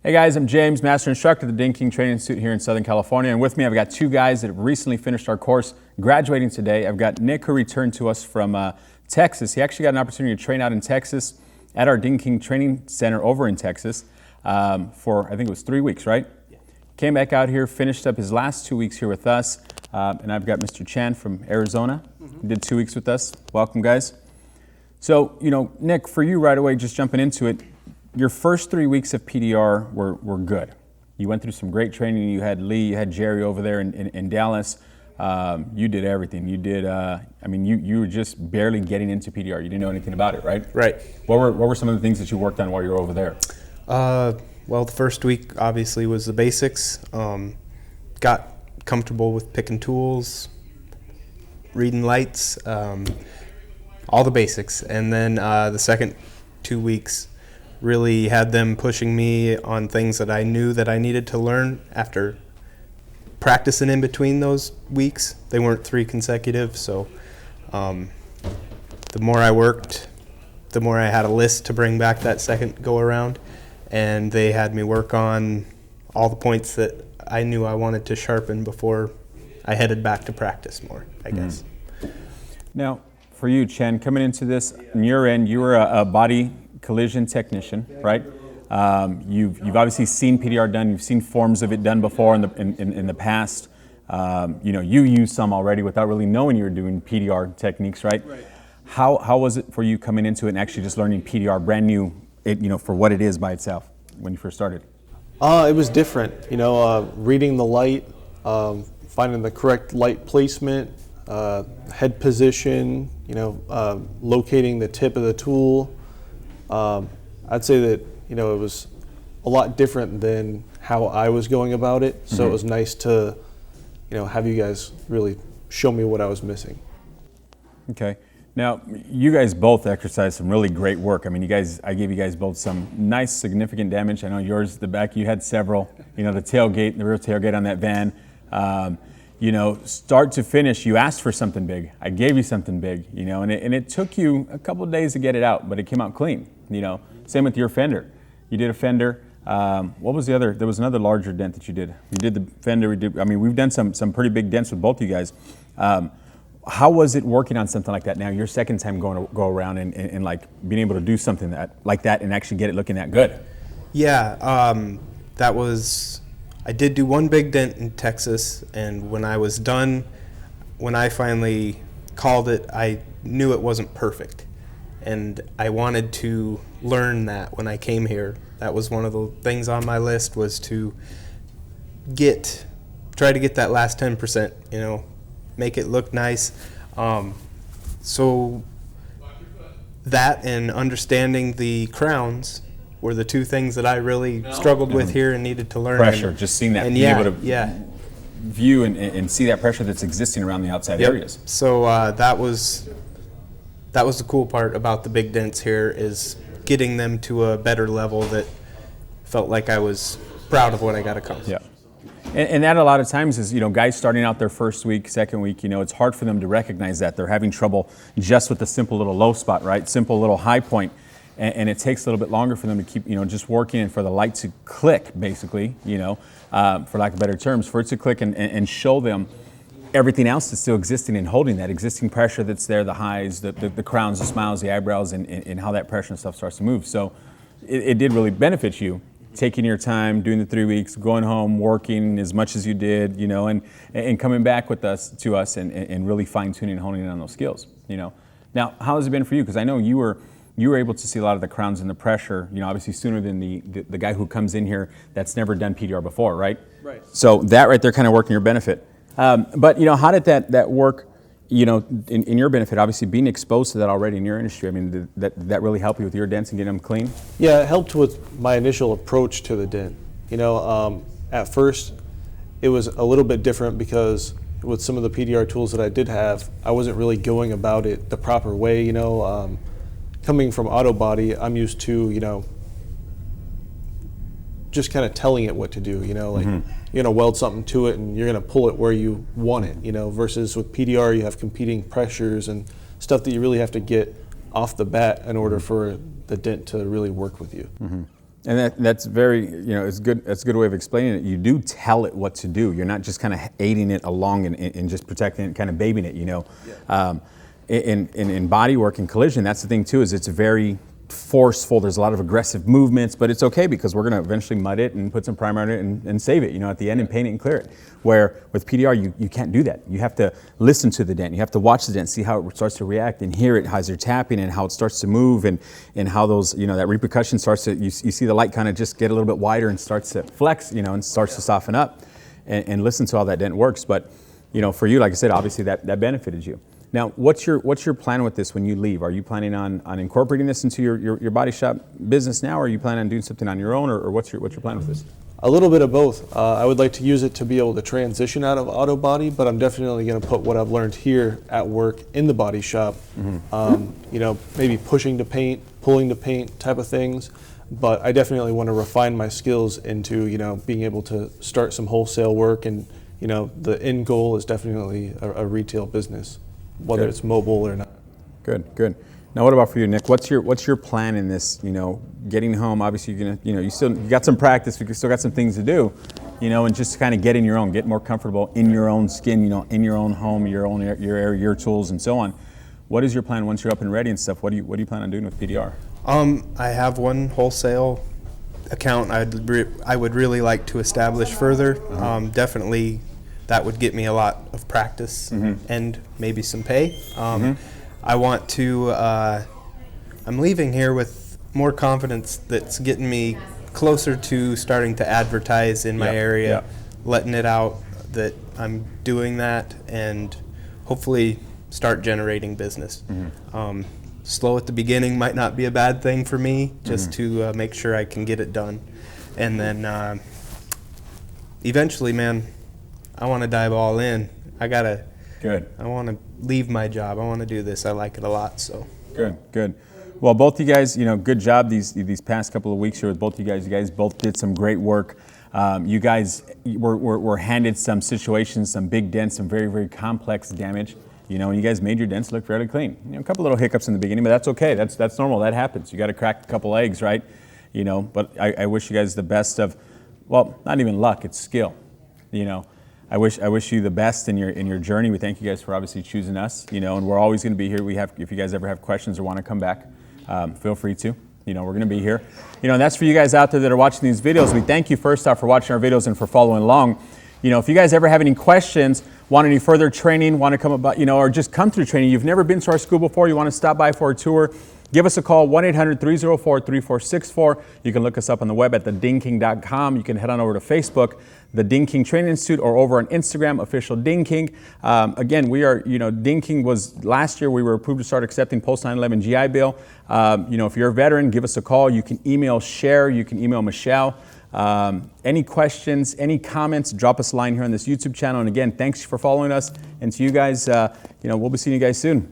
Hey guys, I'm James, Master Instructor at the Dent King Training Institute here in Southern California, and with me I've got two guys that have recently finished our course, graduating today. I've got Nick, who returned to us from Texas. He actually got an opportunity to train out in Texas at our Dent King Training Center over in Texas for, I think it was 3 weeks, right? Yeah. Came back out here, finished up his last 2 weeks here with us, and I've got Mr. Chan from Arizona. He did 2 weeks with us. Welcome, guys. So, Nick, for you right away, just jumping into it, your first 3 weeks of PDR were good. You went through some great training. You had Lee, you had Jerry over there in Dallas. You did everything. You did, you were just barely getting into PDR. You didn't know anything about it, right? Right. What were some of the things that you worked on while you were over there? Well, the first week obviously was the basics. Got comfortable with picking tools, reading lights, all the basics. And then the second 2 weeks really had them pushing me on things that I knew that I needed to learn after practicing in between those weeks. They weren't 3 consecutive, so the more I worked, the more I had a list to bring back that second go around, and they had me work on all the points that I knew I wanted to sharpen before I headed back to practice more, I guess. Now, for you, Chen, coming into this, on your end, you were a body collision technician, right? You've obviously seen PDR done. You've seen forms of it done before in the past. You used some already without really knowing you were doing PDR techniques, right? Right. How was it for you coming into it and actually just learning PDR brand new, for what it is by itself when you first started? It was different. Reading the light, finding the correct light placement, head position. Locating the tip of the tool. I'd say that it was a lot different than how I was going about it. So it was nice to have you guys really show me what I was missing. Okay. Now, you guys both exercised some really great work. I mean, I gave you guys both some nice, significant damage. I know yours, the back, you had several. The tailgate, the rear tailgate on that van. Start to finish, you asked for something big. I gave you something big, and it took you a couple of days to get it out, but it came out clean, Same with your fender. You did a fender. What was the other? There was another larger dent that you did. You did the fender. We've done some pretty big dents with both you guys. How was it working on something like that now? Your second time go around and like being able to do something like that and actually get it looking that good? Yeah, I did do one big dent in Texas, and when I was done, when I finally called it, I knew it wasn't perfect. And I wanted to learn that when I came here. That was one of the things on my list, was to try to get that last 10%, make it look nice. So that and understanding the crowns were the 2 things that I really struggled with here and needed to learn. Pressure, just seeing that, and being able to view and see that pressure that's existing around the outside areas. So that was the cool part about the big dents here, is getting them to a better level that felt like I was proud of what I got accomplished. Yeah. And that a lot of times is, guys starting out their first week, second week, it's hard for them to recognize that. They're having trouble just with the simple little low spot, right? Simple little high point. And it takes a little bit longer for them to keep, just working and for the light to click, basically, for lack of better terms, for it to click and show them everything else that's still existing and holding that existing pressure that's there, the highs, the crowns, the smiles, the eyebrows, and how that pressure and stuff starts to move. So it did really benefit you, taking your time, doing the 3 weeks, going home, working as much as you did, and coming back to us and really fine-tuning and honing in on those skills, Now, how has it been for you? Because I know you were able to see a lot of the crowns and the pressure, obviously sooner than the guy who comes in here that's never done PDR before, right? Right. So that right there kind of worked in your benefit. But how did that work, in your benefit? Obviously, being exposed to that already in your industry, did that really help you with your dents and getting them clean? Yeah, it helped with my initial approach to the dent. At first, it was a little bit different because with some of the PDR tools that I did have, I wasn't really going about it the proper way. Coming from auto body, I'm used to, just kind of telling it what to do, you're going to weld something to it and you're going to pull it where you want it, versus with PDR you have competing pressures and stuff that you really have to get off the bat in order for the dent to really work with you. And that's very, it's good. That's a good way of explaining it. You do tell it what to do. You're not just kind of aiding it along and just protecting it, kind of babying it. Yeah. In body work and collision, that's the thing too. Is it's very forceful. There's a lot of aggressive movements, but it's okay because we're going to eventually mud it and put some primer on it and save it, at the end and paint it and clear it. Where with PDR, you can't do that. You have to listen to the dent. You have to watch the dent, see how it starts to react and hear it as you're tapping and how it starts to move and how those, that repercussion starts to, you see the light kind of just get a little bit wider and starts to flex, and starts to soften up and listen to how that dent works. But, for you, like I said, obviously that benefited you. Now, what's your plan with this when you leave? Are you planning on incorporating this into your body shop business now, or are you planning on doing something on your own, or what's your plan with this? A little bit of both. I would like to use it to be able to transition out of auto body, but I'm definitely going to put what I've learned here at work in the body shop. Maybe pushing to paint, pulling to paint type of things. But I definitely want to refine my skills into being able to start some wholesale work, and the end goal is definitely a retail business, whether it's mobile or not. Good. Now, what about for you, Nick? What's your plan in this? Getting home. Obviously, you're gonna, you got some practice. You still got some things to do, and just kind of get in your own, get more comfortable in your own skin, in your own home, your own your tools, and so on. What is your plan once you're up and ready and stuff? What do you plan on doing with PDR? I have one wholesale account I would really like to establish further. Definitely, that would get me a lot of practice and maybe some pay. I want to, I'm leaving here with more confidence that's getting me closer to starting to advertise in my area, letting it out that I'm doing that, and hopefully start generating business. Slow at the beginning might not be a bad thing for me, just to make sure I can get it done. And then eventually, man, I want to dive all in. I want to leave my job. I want to do this. I like it a lot. So good. Well, both you guys, good job these past couple of weeks here with both you guys. You guys both did some great work. You guys were handed some situations, some big dents, some very, very complex damage. And you guys made your dents look fairly clean. A couple little hiccups in the beginning, but that's okay. That's normal. That happens. You got to crack a couple eggs, right? But I wish you guys the best of, well, not even luck. It's skill. I wish you the best in your journey. We thank you guys for obviously choosing us. And we're always going to be here. If you guys ever have questions or want to come back, feel free to. We're going to be here. And that's for you guys out there that are watching these videos. We thank you first off for watching our videos and for following along. If you guys ever have any questions, want any further training, want to come about, or just come through training, you've never been to our school before, you want to stop by for a tour, give us a call, 1-800-304-3464. You can look us up on the web at thedingking.com. You can head on over to Facebook, the Ding King Training Institute, or over on Instagram, official Ding King. Again, we are, Ding King was, last year we were approved to start accepting post 9/11 GI Bill. If you're a veteran, give us a call. You can email Cher, you can email Michelle. Any questions, any comments, drop us a line here on this YouTube channel. And again, thanks for following us. And to you guys, we'll be seeing you guys soon.